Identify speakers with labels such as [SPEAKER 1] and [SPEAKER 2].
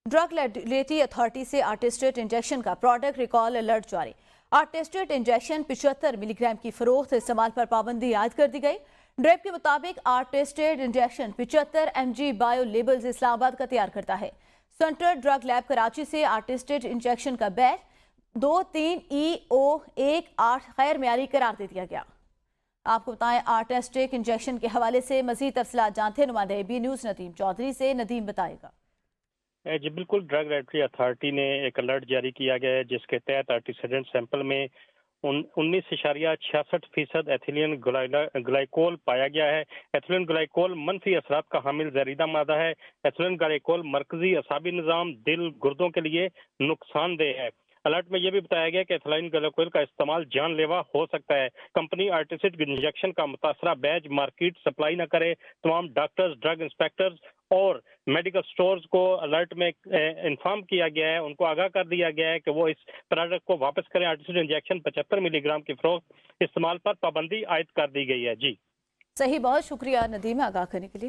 [SPEAKER 1] Drug regulatory authority से आर्टेस्टेट injection का product recall alert जारी। आर्टेस्टेट इंजेक्शन 75 मिलीग्राम की फरोख्त इस्तेमाल पर पाबंदी आयद कर दी गई। ड्रेप के मुताबिक आर्टेस्टेड injection 75 mg bio labels Islamabad का तैयार करता है। सेंट्रल ड्रग लैब कराची से आर्टेस्टेड इंजेक्शन का बैच 23EO18 गैर मेयारी करार दे दिया गया। आपको बताएं, आर्टेस्टिक इंजेक्शन के हवाले से मजीद तफसीलात जानते हैं नुमाइंदा AB न्यूज़ नदीम चौधरी से। नदीम बताएगा।
[SPEAKER 2] जी बिल्कुल, ड्रग रेगुलेटरी अथॉरिटी ने एक अलर्ट जारी किया गया है जिसके तहत आर्टिसेंट सैंपल में 19.66% एथिलीन ग्लाइकोल पाया गया है। एथिलीन ग्लाइकोल मनफी असरात का हामिल जहरीला मादा है। एथिलीन ग्लाइकोल मरकजी असाबी निज़ाम, दिल, गुर्दों के लिए नुकसानदेह है। अलर्ट में यह भी बताया गया कि एथिलीन ग्लाइकोल का इस्तेमाल जानलेवा हो सकता है। कंपनी आर्टिस्टिक इंजेक्शन का मुतासरा बैच मार्केट सप्लाई न करे। तमाम डॉक्टर्स, ड्रग इंस्पेक्टर्स और मेडिकल स्टोर्स को अलर्ट में इन्फॉर्म किया गया है, उनको आगाह कर दिया गया है कि वो इस प्रोडक्ट को वापस करें। आर्टिस्टिक इंजेक्शन 75 मिलीग्राम की फरोख्त इस्तेमाल पर पाबंदी आयद कर दी गई है। जी
[SPEAKER 1] सही, बहुत शुक्रिया नदीम आगाह करने के लिए।